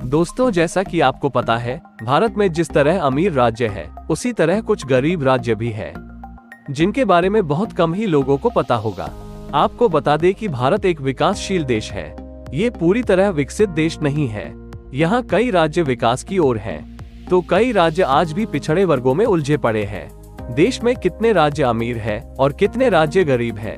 दोस्तों, जैसा कि आपको पता है, भारत में जिस तरह अमीर राज्य है, उसी तरह कुछ गरीब राज्य भी है, जिनके बारे में बहुत कम ही लोगों को पता होगा। आपको बता दें कि भारत एक विकासशील देश है। ये पूरी तरह विकसित देश नहीं है। यहाँ कई राज्य विकास की ओर हैं, तो कई राज्य आज भी पिछड़े वर्गों में उलझे पड़े हैं। देश में कितने राज्य अमीर है और कितने राज्य गरीब है,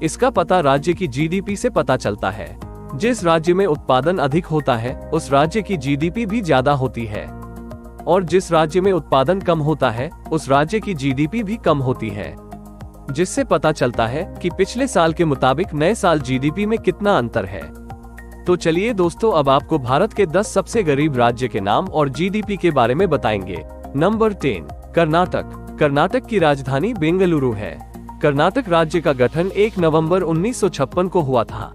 इसका पता राज्य की जीडीपी से पता चलता है। जिस राज्य में उत्पादन अधिक होता है, उस राज्य की जीडीपी भी ज्यादा होती है, और जिस राज्य में उत्पादन कम होता है, उस राज्य की जीडीपी भी कम होती है। जिससे पता चलता है कि पिछले साल के मुताबिक नए साल जीडीपी में कितना अंतर है। तो चलिए दोस्तों, अब आपको भारत के 10 सबसे गरीब राज्य के नाम और जीडीपी के बारे में बताएंगे। नंबर 10, कर्नाटक। कर्नाटक की राजधानी बेंगलुरु है। कर्नाटक राज्य का गठन 1 नवंबर 1956 को हुआ था।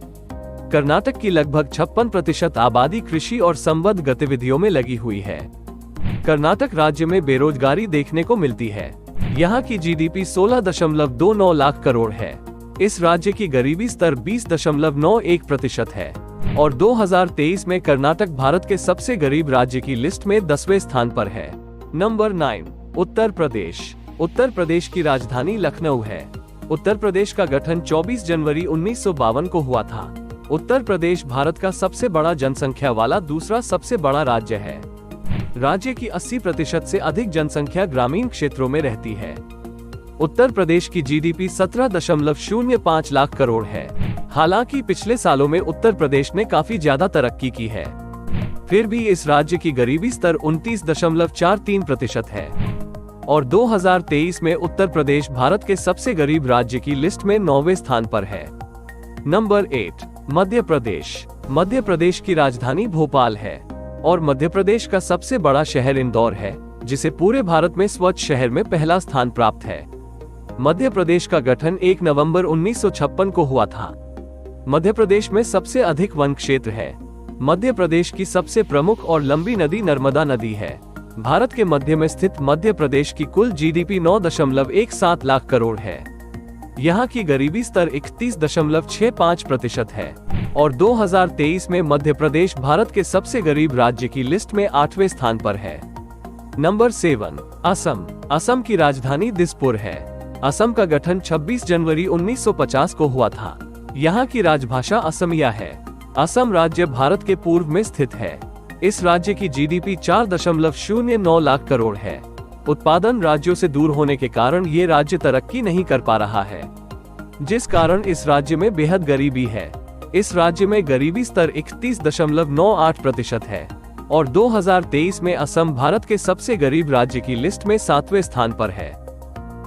कर्नाटक की लगभग 56% आबादी कृषि और संबद्ध गतिविधियों में लगी हुई है। कर्नाटक राज्य में बेरोजगारी देखने को मिलती है। यहाँ की जीडीपी 16.29 लाख करोड़ है। इस राज्य की गरीबी स्तर 20.91% है, और 2023 में कर्नाटक भारत के सबसे गरीब राज्य की लिस्ट में 10वें स्थान पर है। नंबर 9, उत्तर प्रदेश। उत्तर प्रदेश की राजधानी लखनऊ है। उत्तर प्रदेश का गठन 24 जनवरी 1952 को हुआ था। उत्तर प्रदेश भारत का सबसे बड़ा जनसंख्या वाला दूसरा सबसे बड़ा राज्य है। राज्य की 80% से अधिक जनसंख्या ग्रामीण क्षेत्रों में रहती है। उत्तर प्रदेश की जीडीपी 17.05 लाख करोड़ है। हालांकि पिछले सालों में उत्तर प्रदेश ने काफी ज्यादा तरक्की की है, फिर भी इस राज्य की गरीबी स्तर 29.43% है, और 2023 में उत्तर प्रदेश भारत के सबसे गरीब राज्य की लिस्ट में 9वें स्थान पर है। नंबर 8, मध्य प्रदेश। मध्य प्रदेश की राजधानी भोपाल है, और मध्य प्रदेश का सबसे बड़ा शहर इंदौर है, जिसे पूरे भारत में स्वच्छ शहर में पहला स्थान प्राप्त है। मध्य प्रदेश का गठन 1 नवंबर 1956 को हुआ था। मध्य प्रदेश में सबसे अधिक वन क्षेत्र है। मध्य प्रदेश की सबसे प्रमुख और लंबी नदी नर्मदा नदी है। भारत के मध्य में स्थित मध्य प्रदेश की कुल जीडीपी 9.17 लाख करोड़ है। यहाँ की गरीबी स्तर 31.65% है, और 2023 में मध्य प्रदेश भारत के सबसे गरीब राज्य की लिस्ट में 8वें स्थान पर है। नंबर 7, असम। असम की राजधानी दिसपुर है। असम का गठन 26 जनवरी 1950 को हुआ था। यहाँ की राजभाषा असमिया है। असम राज्य भारत के पूर्व में स्थित है। इस राज्य की जीडीपी 4.09 लाख करोड़ है। उत्पादन राज्यों से दूर होने के कारण ये राज्य तरक्की नहीं कर पा रहा है, जिस कारण इस राज्य में बेहद गरीबी है। इस राज्य में गरीबी स्तर 31.98% है, और 2023 में असम भारत के सबसे गरीब राज्य की लिस्ट में 7वें स्थान पर है।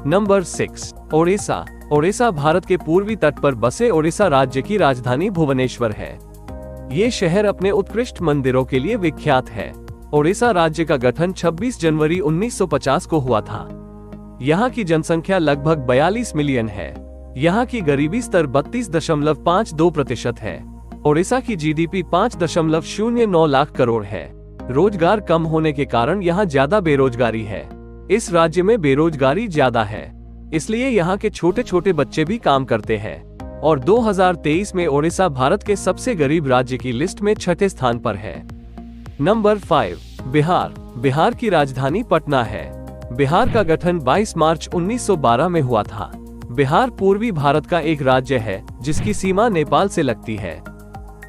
नंबर 6, ओडिशा। ओडिशा भारत के पूर्वी तट पर बसे ओडिशा राज्य की राजधानी भुवनेश्वर है। ये शहर अपने उत्कृष्ट मंदिरों के लिए विख्यात है। ओडिशा राज्य का गठन 26 जनवरी 1950 को हुआ था। यहाँ की जनसंख्या लगभग 42 मिलियन है। यहाँ की गरीबी स्तर 32.52% है। ओडिशा की जीडीपी 5.09 लाख करोड़ है। रोजगार कम होने के कारण यहाँ ज्यादा बेरोजगारी है। इस राज्य में बेरोजगारी ज्यादा है, इसलिए यहाँ के छोटे छोटे बच्चे भी काम करते हैं, और 2023 में ओडिशा भारत के सबसे गरीब राज्य की लिस्ट में 6ठे स्थान पर है। नंबर 5, बिहार। बिहार की राजधानी पटना है। बिहार का गठन 22 मार्च 1912 में हुआ था। बिहार पूर्वी भारत का एक राज्य है, जिसकी सीमा नेपाल से लगती है।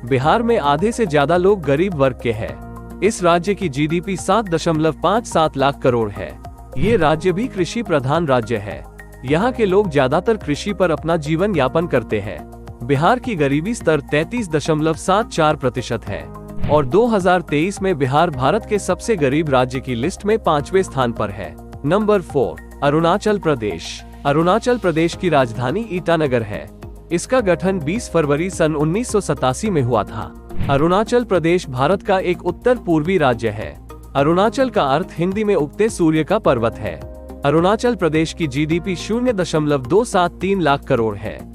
बिहार में आधे से ज्यादा लोग गरीब वर्ग के हैं। इस राज्य की जीडीपी 7.57 लाख करोड़ है। ये राज्य भी कृषि प्रधान राज्य है। यहाँ के लोग ज्यादातर कृषि पर अपना जीवन यापन करते हैं। बिहार की गरीबी स्तर 33.74% है, और 2023 में बिहार भारत के सबसे गरीब राज्य की लिस्ट में 5वें स्थान पर है। नंबर 4, अरुणाचल प्रदेश। अरुणाचल प्रदेश की राजधानी ईटानगर है। इसका गठन 20 फरवरी सन 1987 में हुआ था। अरुणाचल प्रदेश भारत का एक उत्तर पूर्वी राज्य है। अरुणाचल का अर्थ हिंदी में उगते सूर्य का पर्वत है। अरुणाचल प्रदेश की जीडीपी 0.273 लाख करोड़ है।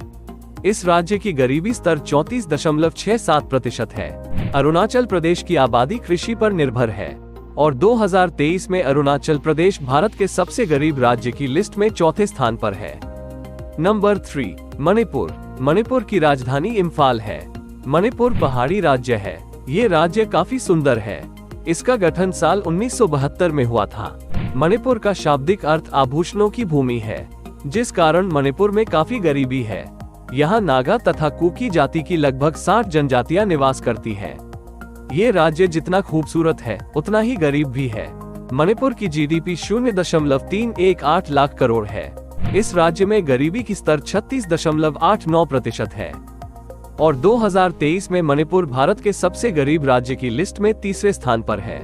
इस राज्य की गरीबी स्तर 34.67% है। अरुणाचल प्रदेश की आबादी कृषि पर निर्भर है, और 2023 में अरुणाचल प्रदेश भारत के सबसे गरीब राज्य की लिस्ट में 4थे स्थान पर है। नंबर 3, मणिपुर। मणिपुर की राजधानी इम्फाल है। मणिपुर पहाड़ी राज्य है। ये राज्य काफी सुंदर है। इसका गठन साल 1972 में हुआ था। मणिपुर का शाब्दिक अर्थ आभूषणों की भूमि है, जिस कारण मणिपुर में काफी गरीबी है। यहाँ नागा तथा कुकी जाति की लगभग 60 जनजातियां निवास करती हैं। ये राज्य जितना खूबसूरत है उतना ही गरीब भी है। मणिपुर की जीडीपी 0.318 लाख करोड़ है। इस राज्य में गरीबी की स्तर 36.89% है और 2023 में मणिपुर भारत के सबसे गरीब राज्य की लिस्ट में तीसरे स्थान पर है।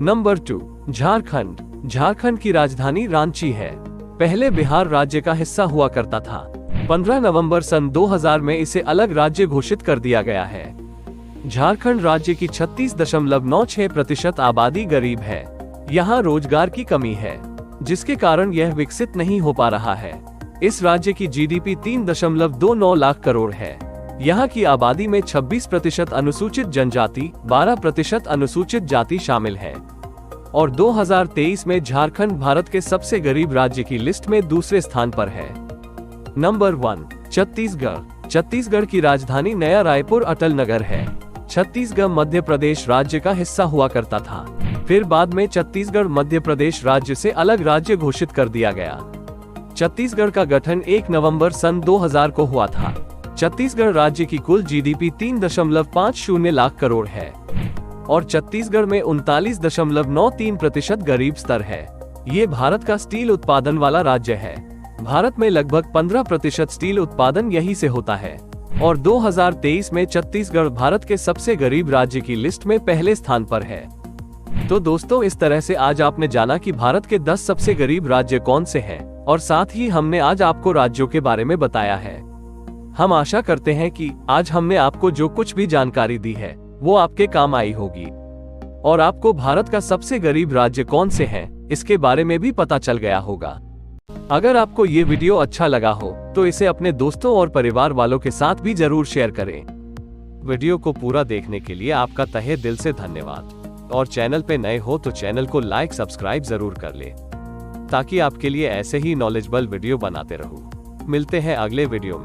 नंबर 2, झारखंड। झारखंड की राजधानी रांची है। पहले बिहार राज्य का हिस्सा हुआ करता था। 15 नवंबर सन 2000 में इसे अलग राज्य घोषित कर दिया गया है। झारखंड राज्य की 36.96% आबादी गरीब है। यहाँ रोजगार की कमी है, जिसके कारण यह विकसित नहीं हो पा रहा है। इस राज्य की जीडीपी 3.29 लाख करोड़ है। यहाँ की आबादी में 26% अनुसूचित जनजाति, 12% अनुसूचित जाति शामिल है और 2023 में झारखंड भारत के सबसे गरीब राज्य की लिस्ट में दूसरे स्थान पर है। नंबर 1, छत्तीसगढ़। छत्तीसगढ़ की राजधानी नया रायपुर अटल नगर है। छत्तीसगढ़ मध्य प्रदेश राज्य का हिस्सा हुआ करता था। फिर बाद में छत्तीसगढ़ मध्य प्रदेश राज्य से अलग राज्य घोषित कर दिया गया। छत्तीसगढ़ का गठन 1 नवंबर सन 2000 को हुआ था। छत्तीसगढ़ राज्य की कुल जीडीपी 3.50 लाख करोड़ है और छत्तीसगढ़ में 39.93% गरीब स्तर है। ये भारत का स्टील उत्पादन वाला राज्य है। भारत में लगभग 15% स्टील उत्पादन यहीं से होता है और 2023 में छत्तीसगढ़ भारत के सबसे गरीब राज्य की लिस्ट में पहले स्थान पर है। तो दोस्तों, इस तरह से आज आपने जाना कि भारत के 10 सबसे गरीब राज्य कौन से हैं और साथ ही हमने आज आपको राज्यों के बारे में बताया है। हम आशा करते हैं कि आज हमने आपको जो कुछ भी जानकारी दी है वो आपके काम आई होगी और आपको भारत का सबसे गरीब राज्य कौन से हैं इसके बारे में भी पता चल गया होगा। अगर आपको ये वीडियो अच्छा लगा हो तो इसे अपने दोस्तों और परिवार वालों के साथ भी जरूर शेयर करें। वीडियो को पूरा देखने के लिए आपका तहे दिल से धन्यवाद और चैनल पे नए हो तो चैनल को लाइक सब्सक्राइब जरूर कर ले, ताकि आपके लिए ऐसे ही नॉलेजेबल वीडियो बनाते रहूं। मिलते हैं अगले वीडियो में।